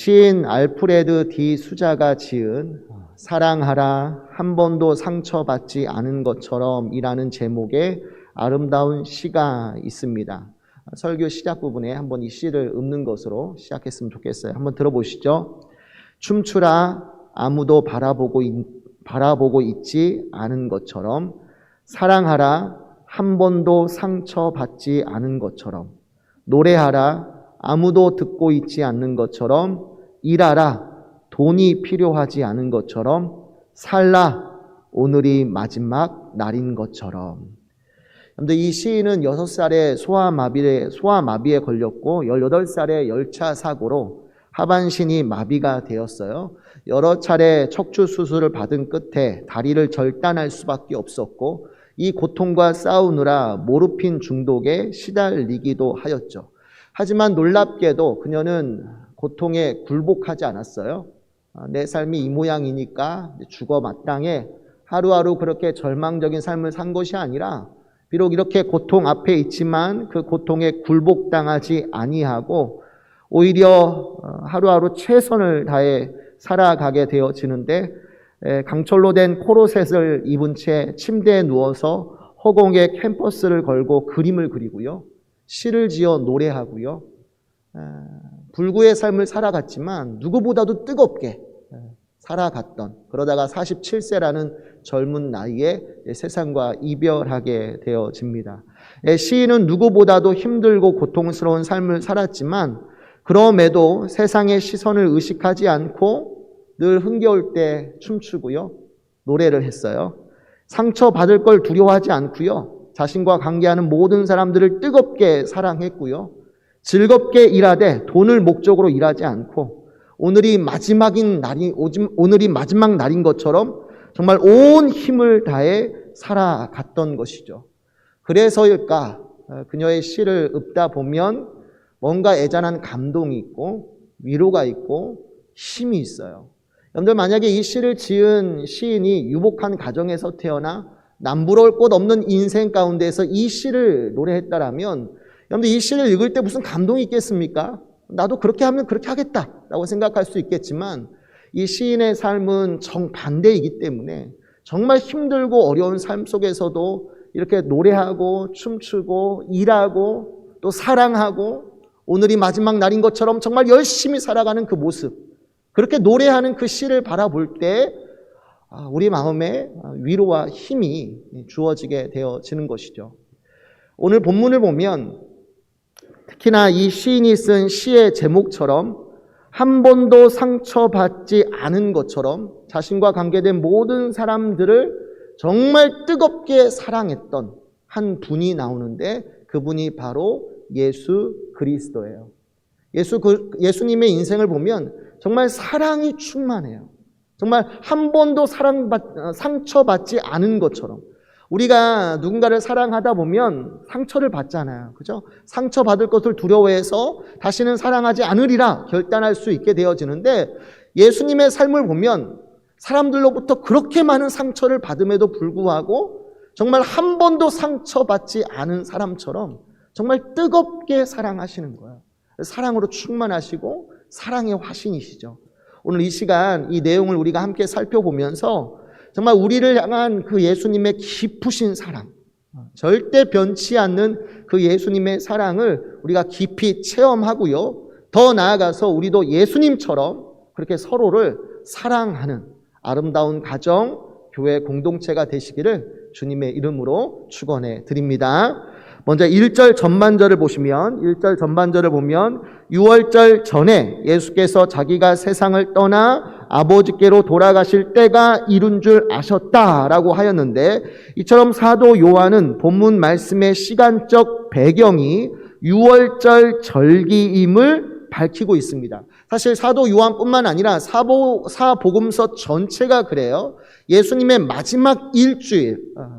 시인 알프레드 디 수자가 지은 사랑하라 한 번도 상처받지 않은 것처럼 이라는 제목의 아름다운 시가 있습니다. 설교 시작 부분에 한번 이 시를 읊는 것으로 시작했으면 좋겠어요. 한번 들어보시죠. 춤추라 아무도 바라보고 있지 않은 것처럼, 사랑하라 한 번도 상처받지 않은 것처럼, 노래하라 아무도 듣고 있지 않는 것처럼, 일하라 돈이 필요하지 않은 것처럼, 살라 오늘이 마지막 날인 것처럼. 그런데 이 시인은 6살에 소아마비에 걸렸고 18살에 열차 사고로 하반신이 마비가 되었어요. 여러 차례 척추 수술을 받은 끝에 다리를 절단할 수밖에 없었고 이 고통과 싸우느라 모르핀 중독에 시달리기도 하였죠. 하지만 놀랍게도 그녀는 고통에 굴복하지 않았어요. 내 삶이 이 모양이니까 죽어 마땅해 하루하루 그렇게 절망적인 삶을 산 것이 아니라 비록 이렇게 고통 앞에 있지만 그 고통에 굴복당하지 아니하고 오히려 하루하루 최선을 다해 살아가게 되어지는데, 강철로 된 코르셋을 입은 채 침대에 누워서 허공에 캔버스를 걸고 그림을 그리고요, 시를 지어 노래하고요, 불구의 삶을 살아갔지만 누구보다도 뜨겁게 살아갔던, 그러다가 47세라는 젊은 나이에 세상과 이별하게 되어집니다. 시인은 누구보다도 힘들고 고통스러운 삶을 살았지만 그럼에도 세상의 시선을 의식하지 않고 늘 흥겨울 때 춤추고요, 노래를 했어요. 상처받을 걸 두려워하지 않고요, 자신과 관계하는 모든 사람들을 뜨겁게 사랑했고요, 즐겁게 일하되 돈을 목적으로 일하지 않고 오늘이 마지막 날인 것처럼 정말 온 힘을 다해 살아갔던 것이죠. 그래서일까 그녀의 시를 읊다 보면 뭔가 애잔한 감동이 있고 위로가 있고 힘이 있어요. 여러분들, 만약에 이 시를 지은 시인이 유복한 가정에서 태어나 남부러울 곳 없는 인생 가운데에서 이 시를 노래했다라면 여러분들, 이 시를 읽을 때 무슨 감동이 있겠습니까? 나도 그렇게 하면 그렇게 하겠다라고 생각할 수 있겠지만 이 시인의 삶은 정반대이기 때문에 정말 힘들고 어려운 삶 속에서도 이렇게 노래하고 춤추고 일하고 또 사랑하고 오늘이 마지막 날인 것처럼 정말 열심히 살아가는 그 모습, 그렇게 노래하는 그 시를 바라볼 때 우리 마음에 위로와 힘이 주어지게 되어지는 것이죠. 오늘 본문을 보면 특히나 이 시인이 쓴 시의 제목처럼 한 번도 상처받지 않은 것처럼 자신과 관계된 모든 사람들을 정말 뜨겁게 사랑했던 한 분이 나오는데, 그분이 바로 예수 그리스도예요. 예수님의 인생을 보면 정말 사랑이 충만해요. 정말 한 번도 상처받지 않은 것처럼. 우리가 누군가를 사랑하다 보면 상처를 받잖아요. 그죠? 상처받을 것을 두려워해서 다시는 사랑하지 않으리라 결단할 수 있게 되어지는데, 예수님의 삶을 보면 사람들로부터 그렇게 많은 상처를 받음에도 불구하고 정말 한 번도 상처받지 않은 사람처럼 정말 뜨겁게 사랑하시는 거예요. 사랑으로 충만하시고 사랑의 화신이시죠. 오늘 이 시간 이 내용을 우리가 함께 살펴보면서 정말 우리를 향한 그 예수님의 깊으신 사랑, 절대 변치 않는 그 예수님의 사랑을 우리가 깊이 체험하고요, 더 나아가서 우리도 예수님처럼 그렇게 서로를 사랑하는 아름다운 가정, 교회 공동체가 되시기를 주님의 이름으로 축원해 드립니다. 먼저 1절 전반절을 보시면, 1절 전반절을 보면 6월절 전에 예수께서 자기가 세상을 떠나 아버지께로 돌아가실 때가 이룬 줄 아셨다라고 하였는데, 이처럼 사도 요한은 본문 말씀의 시간적 배경이 6월절 절기임을 밝히고 있습니다. 사실 사도 요한뿐만 아니라 사복음서 전체가 그래요. 예수님의 마지막 일주일,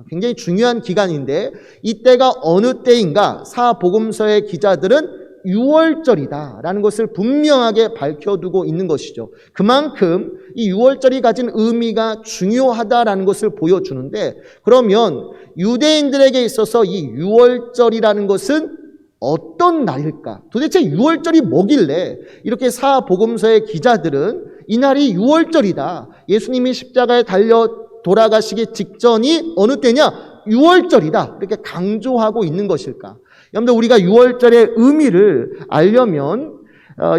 굉장히 중요한 기간인데 이때가 어느 때인가 사복음서의 기자들은 6월절이다라는 것을 분명하게 밝혀두고 있는 것이죠. 그만큼 이 6월절이 가진 의미가 중요하다라는 것을 보여주는데, 그러면 유대인들에게 있어서 이 6월절이라는 것은 어떤 날일까? 도대체 유월절이 뭐길래 이렇게 사복음서의 기자들은 이날이 유월절이다. 예수님이 십자가에 달려 돌아가시기 직전이 어느 때냐? 유월절이다. 이렇게 강조하고 있는 것일까? 여러분들, 우리가 유월절의 의미를 알려면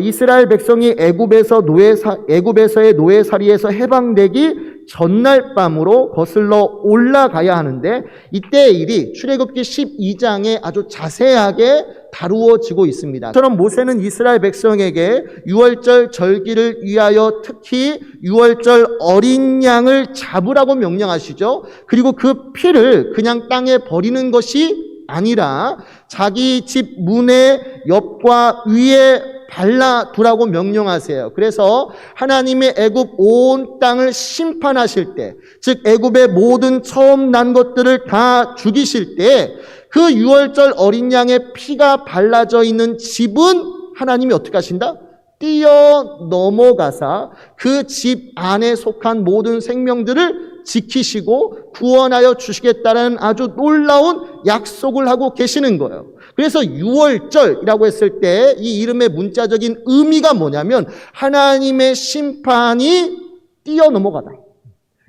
이스라엘 백성이 애굽에서의 노예살이에서 해방되기 전날 밤으로 거슬러 올라가야 하는데, 이때의 일이 출애굽기 12장에 아주 자세하게 다루어지고 있습니다. 처럼 모세는 이스라엘 백성에게 유월절 절기를 위하여 특히 유월절 어린 양을 잡으라고 명령하시죠. 그리고 그 피를 그냥 땅에 버리는 것이 아니라 자기 집 문의 옆과 위에 발라두라고 명령하세요. 그래서 하나님의 애굽 온 땅을 심판하실 때, 즉 애굽의 모든 처음 난 것들을 다 죽이실 때, 그 유월절 어린 양의 피가 발라져 있는 집은 하나님이 어떻게 하신다? 뛰어 넘어가사 그 집 안에 속한 모든 생명들을 지키시고 구원하여 주시겠다는 아주 놀라운 약속을 하고 계시는 거예요. 그래서 유월절이라고 했을 때 이 이름의 문자적인 의미가 뭐냐면 하나님의 심판이 뛰어넘어가다.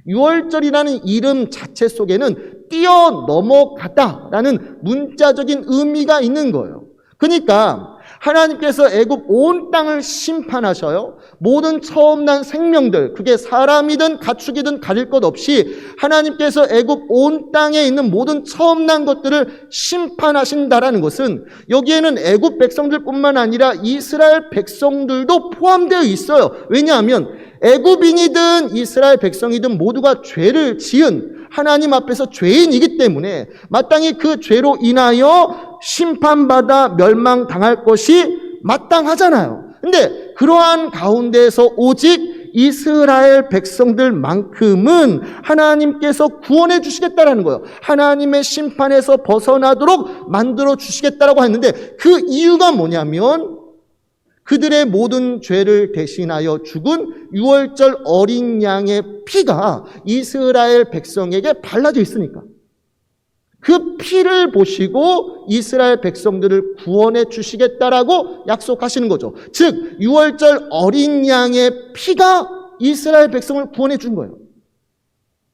유월절이라는 이름 자체 속에는 뛰어넘어가다라는 문자적인 의미가 있는 거예요. 그러니까 하나님께서 애굽 온 땅을 심판하셔요. 모든 처음 난 생명들, 그게 사람이든 가축이든 가릴 것 없이 하나님께서 애굽 온 땅에 있는 모든 처음 난 것들을 심판하신다라는 것은 여기에는 애굽 백성들뿐만 아니라 이스라엘 백성들도 포함되어 있어요. 왜냐하면 애굽인이든 이스라엘 백성이든 모두가 죄를 지은 하나님 앞에서 죄인이기 때문에 마땅히 그 죄로 인하여 심판받아 멸망당할 것이 마땅하잖아요. 근데 그러한 가운데에서 오직 이스라엘 백성들만큼은 하나님께서 구원해 주시겠다라는 거예요. 하나님의 심판에서 벗어나도록 만들어 주시겠다라고 했는데, 그 이유가 뭐냐면 그들의 모든 죄를 대신하여 죽은 유월절 어린 양의 피가 이스라엘 백성에게 발라져 있으니까. 그 피를 보시고 이스라엘 백성들을 구원해 주시겠다라고 약속하시는 거죠. 즉 유월절 어린 양의 피가 이스라엘 백성을 구원해 준 거예요.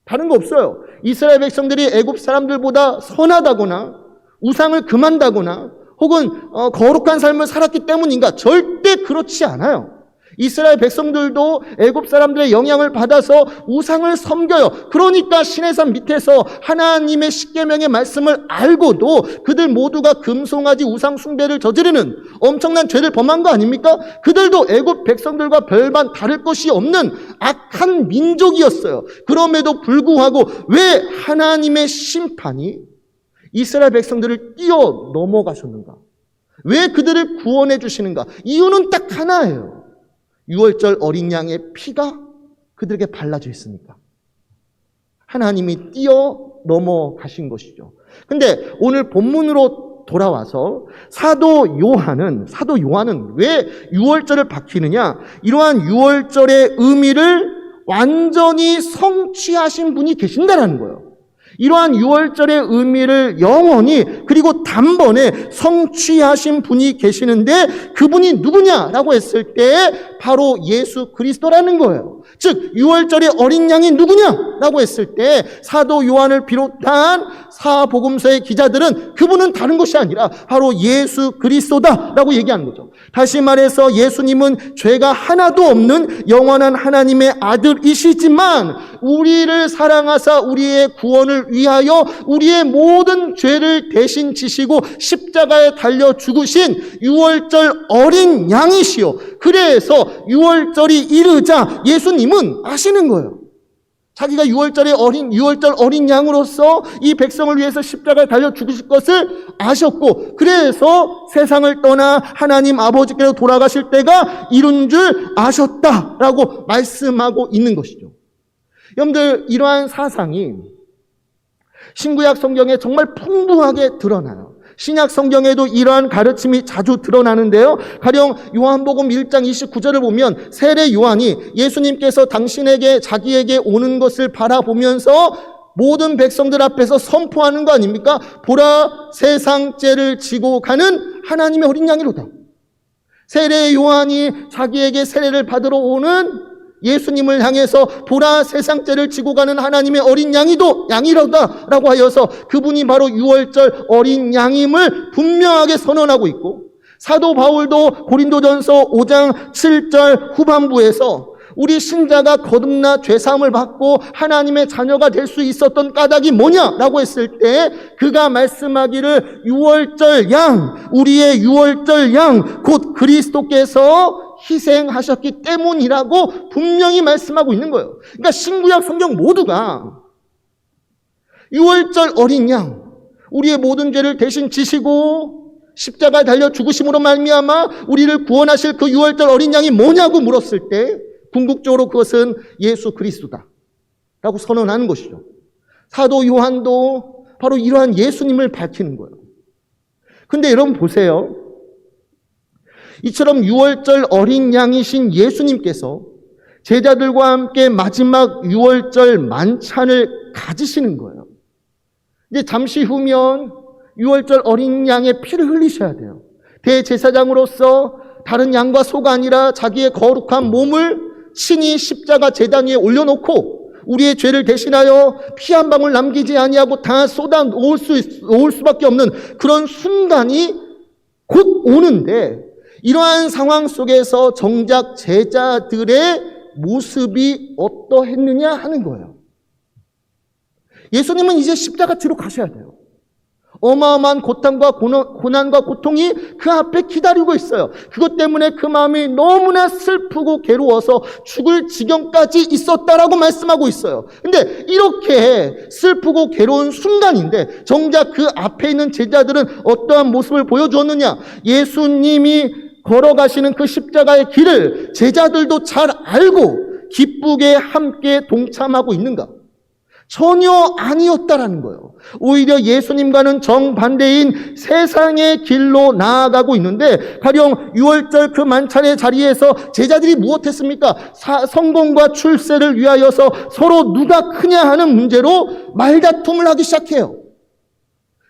다른 거 없어요. 이스라엘 백성들이 애굽 사람들보다 선하다거나 우상을 금한다거나 혹은 거룩한 삶을 살았기 때문인가? 절대 그렇지 않아요. 이스라엘 백성들도 애굽 사람들의 영향을 받아서 우상을 섬겨요. 그러니까 시내산 밑에서 하나님의 십계명의 말씀을 알고도 그들 모두가 금송아지 우상 숭배를 저지르는 엄청난 죄를 범한 거 아닙니까? 그들도 애굽 백성들과 별반 다를 것이 없는 악한 민족이었어요. 그럼에도 불구하고 왜 하나님의 심판이 이스라엘 백성들을 뛰어 넘어가셨는가? 왜 그들을 구원해 주시는가? 이유는 딱 하나예요. 유월절 어린 양의 피가 그들에게 발라져 있으니까. 하나님이 뛰어 넘어가신 것이죠. 근데 오늘 본문으로 돌아와서 사도 요한은 왜 유월절을 밝히느냐? 이러한 유월절의 의미를 완전히 성취하신 분이 계신다라는 거예요. 이러한 유월절의 의미를 영원히 그리고 단번에 성취하신 분이 계시는데 그분이 누구냐라고 했을 때 바로 예수 그리스도라는 거예요. 즉 유월절의 어린 양이 누구냐라고 했을 때 사도 요한을 비롯한 사복음서의 기자들은 그분은 다른 것이 아니라 바로 예수 그리스도다라고 얘기하는 거죠. 다시 말해서 예수님은 죄가 하나도 없는 영원한 하나님의 아들이시지만 우리를 사랑하사 우리의 구원을 위하여 우리의 모든 죄를 대신 지시고 십자가에 달려 죽으신 유월절 어린 양이시요. 그래서 유월절이 이르자 예수님은 아시는 거예요. 자기가 유월절 어린 양으로서 이 백성을 위해서 십자가에 달려 죽으실 것을 아셨고, 그래서 세상을 떠나 하나님 아버지께로 돌아가실 때가 이룬 줄 아셨다라고 말씀하고 있는 것이죠. 여러분들, 이러한 사상이 신구약 성경에 정말 풍부하게 드러나요. 신약 성경에도 이러한 가르침이 자주 드러나는데요. 가령 요한복음 1장 29절을 보면 세례 요한이 예수님께서 자기에게 오는 것을 바라보면서 모든 백성들 앞에서 선포하는 거 아닙니까? 보라, 세상 죄를 지고 가는 하나님의 어린 양이로다. 세례 요한이 자기에게 세례를 받으러 오는 예수님을 향해서 보라, 세상 죄를 지고 가는 하나님의 어린 양이로다 라고 하여서 그분이 바로 유월절 어린 양임을 분명하게 선언하고 있고, 사도 바울도 고린도전서 5장 7절 후반부에서 우리 신자가 거듭나 죄사함을 받고 하나님의 자녀가 될 수 있었던 까닭이 뭐냐라고 했을 때 그가 말씀하기를 유월절 양, 우리의 유월절 양, 곧 그리스도께서 희생하셨기 때문이라고 분명히 말씀하고 있는 거예요. 그러니까 신구약 성경 모두가 유월절 어린 양, 우리의 모든 죄를 대신 지시고 십자가에 달려 죽으심으로 말미암아 우리를 구원하실 그 유월절 어린 양이 뭐냐고 물었을 때 궁극적으로 그것은 예수 그리스도다 라고 선언하는 것이죠. 사도 요한도 바로 이러한 예수님을 밝히는 거예요. 근데 여러분 보세요. 이처럼 유월절 어린 양이신 예수님께서 제자들과 함께 마지막 유월절 만찬을 가지시는 거예요. 이제 잠시 후면 유월절 어린 양의 피를 흘리셔야 돼요. 대제사장으로서 다른 양과 소가 아니라 자기의 거룩한 몸을 친히 십자가 제단 위에 올려놓고 우리의 죄를 대신하여 피 한 방울 남기지 아니하고 다 쏟아 놓을 수밖에 없는 그런 순간이 곧 오는데, 이러한 상황 속에서 정작 제자들의 모습이 어떠했느냐 하는 거예요. 예수님은 이제 십자가 뒤로 가셔야 돼요. 어마어마한 고통과 고난과 고통이 그 앞에 기다리고 있어요. 그것 때문에 그 마음이 너무나 슬프고 괴로워서 죽을 지경까지 있었다라고 말씀하고 있어요. 근데 이렇게 슬프고 괴로운 순간인데 정작 그 앞에 있는 제자들은 어떠한 모습을 보여주었느냐? 예수님이 걸어가시는 그 십자가의 길을 제자들도 잘 알고 기쁘게 함께 동참하고 있는가? 전혀 아니었다라는 거예요. 오히려 예수님과는 정반대인 세상의 길로 나아가고 있는데, 가령 유월절 그 만찬의 자리에서 제자들이 무엇했습니까? 성공과 출세를 위하여서 서로 누가 크냐 하는 문제로 말다툼을 하기 시작해요.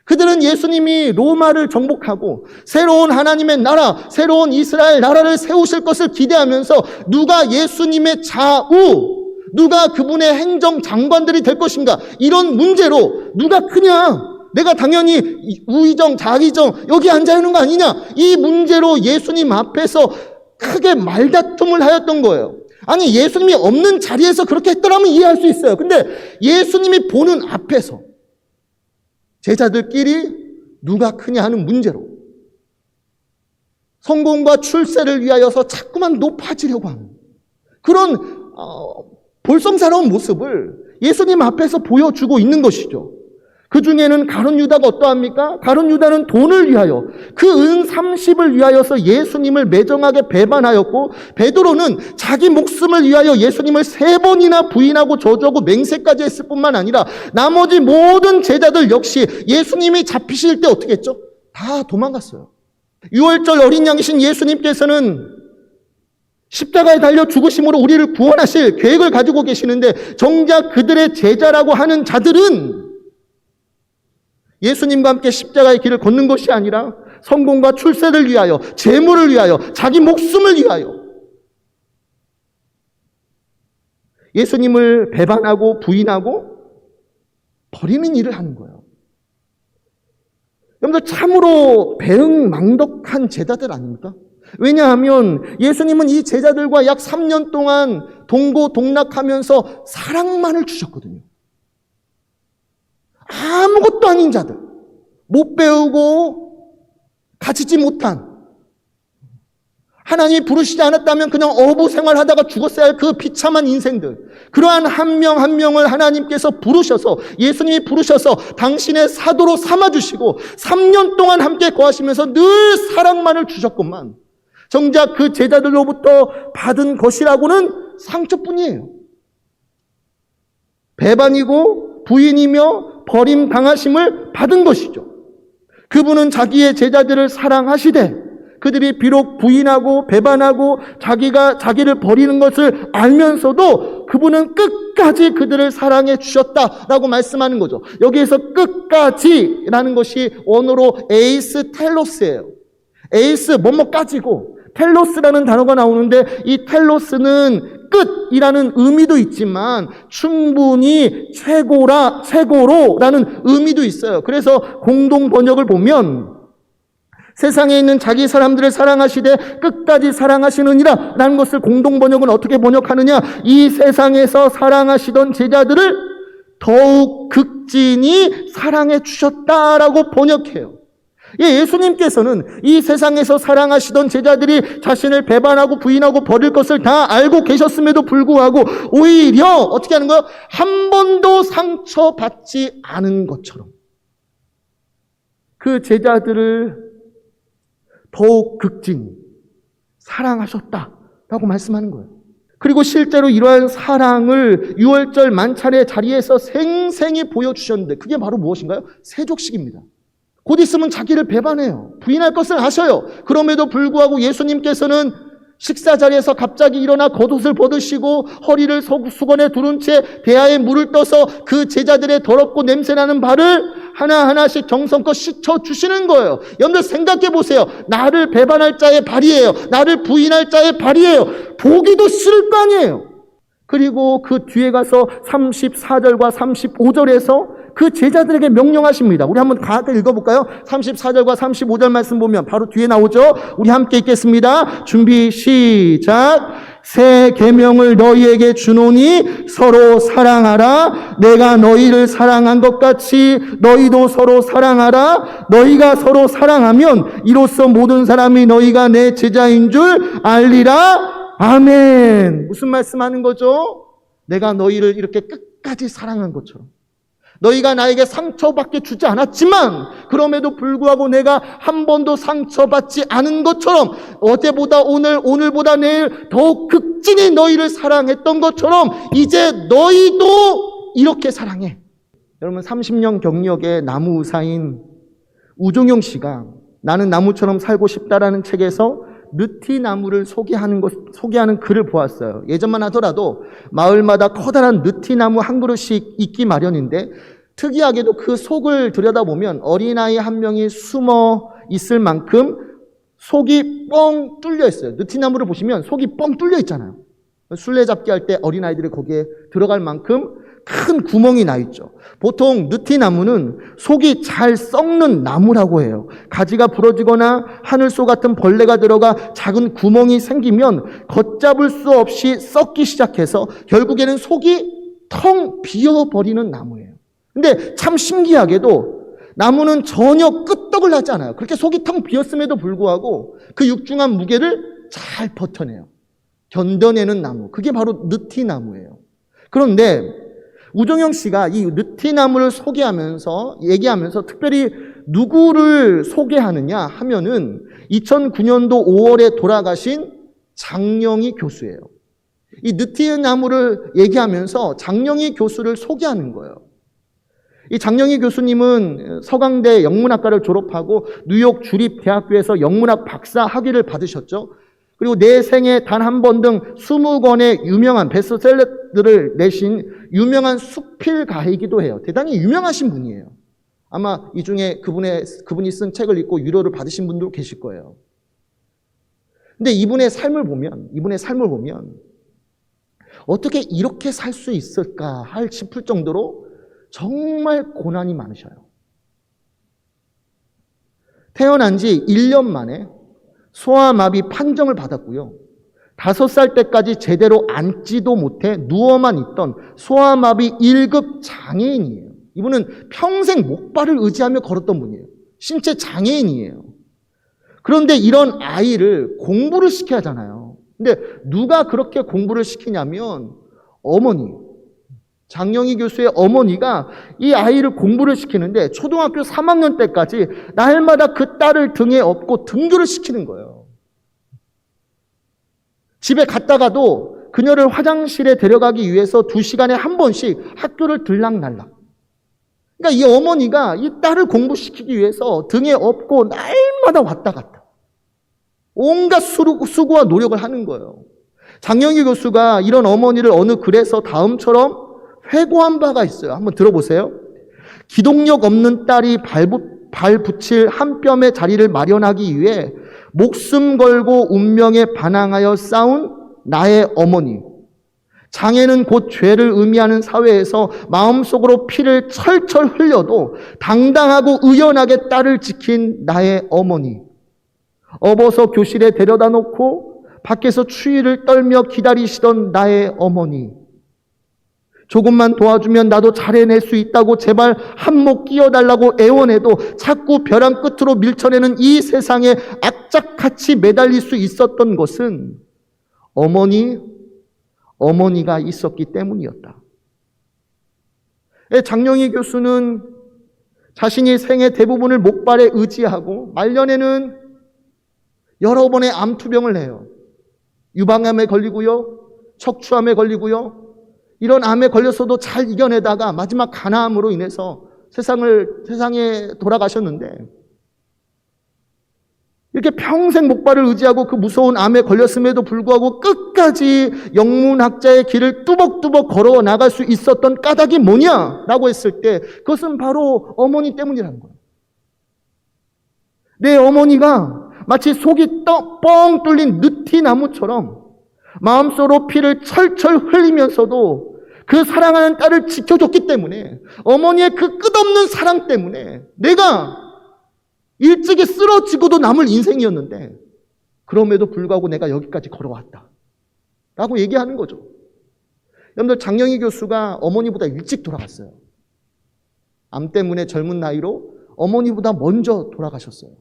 그들은 예수님이 로마를 정복하고 새로운 하나님의 나라, 새로운 이스라엘 나라를 세우실 것을 기대하면서 누가 예수님의 좌우, 누가 그분의 행정장관들이 될 것인가, 이런 문제로 누가 크냐, 내가 당연히 우의정, 자의정 여기 앉아있는 거 아니냐, 이 문제로 예수님 앞에서 크게 말다툼을 하였던 거예요. 아니, 예수님이 없는 자리에서 그렇게 했더라면 이해할 수 있어요. 근데 예수님이 보는 앞에서 제자들끼리 누가 크냐 하는 문제로 성공과 출세를 위하여서 자꾸만 높아지려고 하는 그런 볼썽사나운 모습을 예수님 앞에서 보여주고 있는 것이죠. 그 중에는 가룟 유다가 어떠합니까? 가룟 유다는 돈을 위하여, 그 은 30을 위하여서 예수님을 매정하게 배반하였고, 베드로는 자기 목숨을 위하여 예수님을 3번이나 부인하고 저주하고 맹세까지 했을 뿐만 아니라 나머지 모든 제자들 역시 예수님이 잡히실 때 어떻게 했죠? 다 도망갔어요. 유월절 어린 양이신 예수님께서는 십자가에 달려 죽으심으로 우리를 구원하실 계획을 가지고 계시는데, 정작 그들의 제자라고 하는 자들은 예수님과 함께 십자가의 길을 걷는 것이 아니라 성공과 출세를 위하여, 재물을 위하여, 자기 목숨을 위하여 예수님을 배반하고 부인하고 버리는 일을 하는 거예요. 여러분들, 참으로 배응망덕한 제자들 아닙니까? 왜냐하면 예수님은 이 제자들과 약 3년 동안 동고동락하면서 사랑만을 주셨거든요. 아무것도 아닌 자들, 못 배우고 가지지 못한, 하나님이 부르시지 않았다면 그냥 어부 생활하다가 죽었어야 할 그 비참한 인생들, 그러한 한 명 한 명을 하나님께서 부르셔서, 예수님이 부르셔서 당신의 사도로 삼아주시고 3년 동안 함께 거하시면서 늘 사랑만을 주셨건만 정작 그 제자들로부터 받은 것이라고는 상처뿐이에요. 배반이고 부인이며 버림당하심을 받은 것이죠. 그분은 자기의 제자들을 사랑하시되 그들이 비록 부인하고 배반하고 자기를 버리는 것을 알면서도 그분은 끝까지 끝까지 그들을 사랑해 주셨다라고 말씀하는 거죠. 여기에서 끝까지라는 것이 원어로 에이스 텔로스예요. 에이스 뭐뭐까지고 텔로스라는 단어가 나오는데 이 텔로스는 끝이라는 의미도 있지만 충분히 최고로라는 의미도 있어요. 그래서 공동 번역을 보면 세상에 있는 자기 사람들을 사랑하시되 끝까지 사랑하시느니라 라는 것을 공동 번역은 어떻게 번역하느냐? 이 세상에서 사랑하시던 제자들을 더욱 극진히 사랑해 주셨다라고 번역해요. 예수님께서는 이 세상에서 사랑하시던 제자들이 자신을 배반하고 부인하고 버릴 것을 다 알고 계셨음에도 불구하고 오히려 어떻게 하는 거예요? 한 번도 상처받지 않은 것처럼 그 제자들을 더욱 극진히 사랑하셨다라고 말씀하는 거예요. 그리고 실제로 이러한 사랑을 유월절 만찬의 자리에서 생생히 보여주셨는데 그게 바로 무엇인가요? 세족식입니다. 곧 있으면 자기를 배반해요. 부인할 것을 아셔요. 그럼에도 불구하고 예수님께서는 식사 자리에서 갑자기 일어나 겉옷을 벗으시고 허리를 수건에 두른 채 대야에 물을 떠서 그 제자들의 더럽고 냄새나는 발을 하나하나씩 정성껏 씻어주시는 거예요. 여러분들 생각해 보세요. 나를 배반할 자의 발이에요. 나를 부인할 자의 발이에요. 보기도 싫을 거 아니에요. 그리고 그 뒤에 가서 34절과 35절에서 그 제자들에게 명령하십니다. 우리 한번 다 읽어볼까요? 34절과 35절 말씀 보면 바로 뒤에 나오죠. 우리 함께 읽겠습니다. 준비 시작. 새 계명을 너희에게 주노니 서로 사랑하라. 내가 너희를 사랑한 것 같이 너희도 서로 사랑하라. 너희가 서로 사랑하면 이로써 모든 사람이 너희가 내 제자인 줄 알리라. 아멘. 무슨 말씀하는 거죠? 내가 너희를 이렇게 끝까지 사랑한 것처럼 너희가 나에게 상처밖에 주지 않았지만 그럼에도 불구하고 내가 한 번도 상처받지 않은 것처럼 어제보다 오늘보다 내일 더욱 극진히 너희를 사랑했던 것처럼 이제 너희도 이렇게 사랑해. 여러분 30년 경력의 나무 의사인 우종용 씨가 나는 나무처럼 살고 싶다라는 책에서 느티나무를 소개하는 글을 보았어요. 예전만 하더라도 마을마다 커다란 느티나무 한 그루씩 있기 마련인데 특이하게도 그 속을 들여다보면 어린아이 한 명이 숨어 있을 만큼 속이 뻥 뚫려 있어요. 느티나무를 보시면 속이 뻥 뚫려 있잖아요. 술래잡기 할 때 어린아이들이 거기에 들어갈 만큼 큰 구멍이 나 있죠. 보통 느티나무는 속이 잘 썩는 나무라고 해요. 가지가 부러지거나 하늘소 같은 벌레가 들어가 작은 구멍이 생기면 걷잡을 수 없이 썩기 시작해서 결국에는 속이 텅 비어버리는 나무예요. 근데 참 신기하게도 나무는 전혀 끄떡을 하지 않아요. 그렇게 속이 텅 비었음에도 불구하고 그 육중한 무게를 잘 버텨내요. 견뎌내는 나무. 그게 바로 느티나무예요. 그런데 우종영 씨가 이 느티나무를 얘기하면서 특별히 누구를 소개하느냐 하면은 2009년도 5월에 돌아가신 장영희 교수예요. 이 느티나무를 얘기하면서 장영희 교수를 소개하는 거예요. 이 장영희 교수님은 서강대 영문학과를 졸업하고 뉴욕 주립대학교에서 영문학 박사 학위를 받으셨죠. 그리고 내 생에 단 한 번 등 20권의 유명한 베스트셀러들을 내신 유명한 수필가이기도 해요. 대단히 유명하신 분이에요. 아마 이 중에 그분이 쓴 책을 읽고 위로를 받으신 분도 계실 거예요. 근데 이분의 삶을 보면 어떻게 이렇게 살 수 있을까 싶을 정도로 정말 고난이 많으셔요. 태어난 지 1년 만에 소아마비 판정을 받았고요. 5살 때까지 제대로 앉지도 못해 누워만 있던 소아마비 1급 장애인이에요. 이분은 평생 목발을 의지하며 걸었던 분이에요. 신체 장애인이에요. 그런데 이런 아이를 공부를 시켜야 하잖아요. 근데 누가 그렇게 공부를 시키냐면 어머니, 장영희 교수의 어머니가 이 아이를 공부를 시키는데 초등학교 3학년 때까지 날마다 그 딸을 등에 업고 등교를 시키는 거예요. 집에 갔다가도 그녀를 화장실에 데려가기 위해서 2시간에 한 번씩 학교를 들락날락. 그러니까 이 어머니가 이 딸을 공부시키기 위해서 등에 업고 날마다 왔다 갔다. 온갖 수고와 노력을 하는 거예요. 장영희 교수가 이런 어머니를 어느 글에서 다음처럼 회고한 바가 있어요. 한번 들어보세요. 기동력 없는 딸이 발붙일 한 뼘의 자리를 마련하기 위해 목숨 걸고 운명에 반항하여 싸운 나의 어머니. 장애는 곧 죄를 의미하는 사회에서 마음속으로 피를 철철 흘려도 당당하고 의연하게 딸을 지킨 나의 어머니. 업어서 교실에 데려다 놓고 밖에서 추위를 떨며 기다리시던 나의 어머니. 조금만 도와주면 나도 잘 해낼 수 있다고 제발 한몫 끼워달라고 애원해도 자꾸 벼랑 끝으로 밀쳐내는 이 세상에 악착같이 매달릴 수 있었던 것은 어머니가 있었기 때문이었다. 장영희 교수는 자신이 생애 대부분을 목발에 의지하고 말년에는 여러 번의 암투병을 해요. 유방암에 걸리고요. 척추암에 걸리고요. 이런 암에 걸렸어도 잘 이겨내다가 마지막 간암으로 인해서 세상에 돌아가셨는데, 이렇게 평생 목발을 의지하고 그 무서운 암에 걸렸음에도 불구하고 끝까지 영문학자의 길을 뚜벅뚜벅 걸어 나갈 수 있었던 까닭이 뭐냐라고 했을 때 그것은 바로 어머니 때문이라는 거예요. 내 어머니가 마치 속이 뻥 뚫린 느티나무처럼 마음속으로 피를 철철 흘리면서도 그 사랑하는 딸을 지켜줬기 때문에, 어머니의 그 끝없는 사랑 때문에 내가 일찍이 쓰러지고도 남을 인생이었는데 그럼에도 불구하고 내가 여기까지 걸어왔다 라고 얘기하는 거죠. 여러분들, 장영희 교수가 어머니보다 일찍 돌아갔어요. 암 때문에 젊은 나이로 어머니보다 먼저 돌아가셨어요.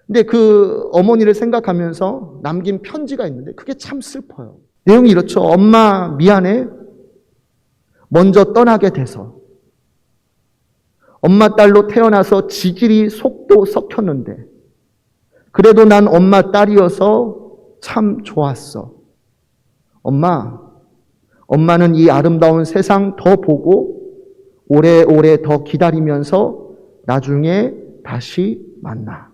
근데 그 어머니를 생각하면서 남긴 편지가 있는데 그게 참 슬퍼요. 내용이 이렇죠. 엄마 미안해. 먼저 떠나게 돼서. 엄마 딸로 태어나서 지질이 속도 썩혔는데 그래도 난 엄마 딸이어서 참 좋았어. 엄마는 이 아름다운 세상 더 보고 오래오래 더 기다리면서 나중에 다시 만나.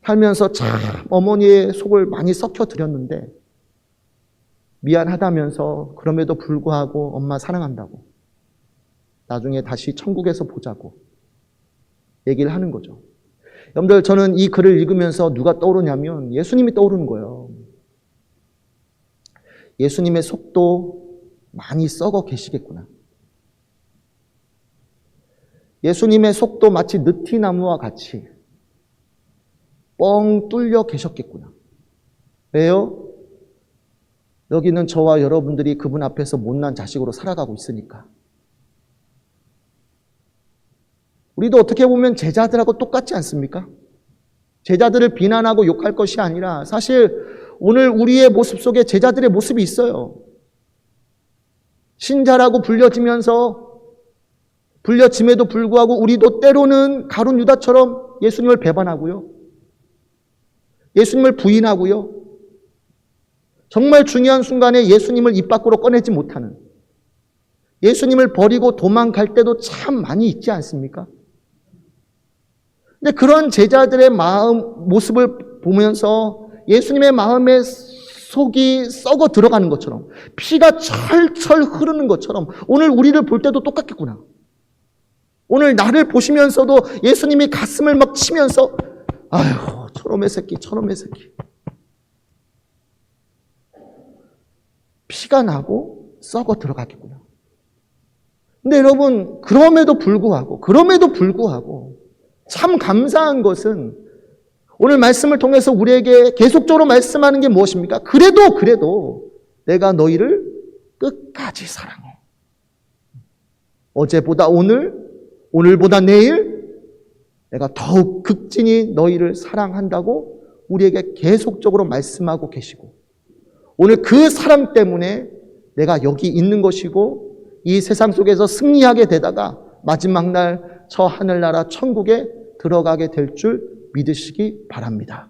살면서 참 어머니의 속을 많이 썩혀드렸는데 미안하다면서 그럼에도 불구하고 엄마 사랑한다고, 나중에 다시 천국에서 보자고 얘기를 하는 거죠. 여러분들, 저는 이 글을 읽으면서 누가 떠오르냐면 예수님이 떠오르는 거예요. 예수님의 속도 많이 썩어 계시겠구나. 예수님의 속도 마치 느티나무와 같이 뻥 뚫려 계셨겠구나. 왜요? 여기는 저와 여러분들이 그분 앞에서 못난 자식으로 살아가고 있으니까. 우리도 어떻게 보면 제자들하고 똑같지 않습니까? 제자들을 비난하고 욕할 것이 아니라 사실 오늘 우리의 모습 속에 제자들의 모습이 있어요. 신자라고 불려짐에도 불구하고 우리도 때로는 가룟 유다처럼 예수님을 배반하고요. 예수님을 부인하고요. 정말 중요한 순간에 예수님을 입 밖으로 꺼내지 못하는, 예수님을 버리고 도망갈 때도 참 많이 있지 않습니까? 근데 그런 제자들의 모습을 보면서 예수님의 마음에 속이 썩어 들어가는 것처럼, 피가 철철 흐르는 것처럼 오늘 우리를 볼 때도 똑같겠구나. 오늘 나를 보시면서도 예수님이 가슴을 막 치면서 아휴, 저놈의 새끼. 피가 나고 썩어 들어가겠구나. 근데 여러분, 그럼에도 불구하고 참 감사한 것은 오늘 말씀을 통해서 우리에게 계속적으로 말씀하는 게 무엇입니까? 그래도 내가 너희를 끝까지 사랑해. 어제보다 오늘보다 내일 내가 더욱 극진히 너희를 사랑한다고 우리에게 계속적으로 말씀하고 계시고, 오늘 그 사랑 때문에 내가 여기 있는 것이고 이 세상 속에서 승리하게 되다가 마지막 날 저 하늘나라 천국에 들어가게 될 줄 믿으시기 바랍니다.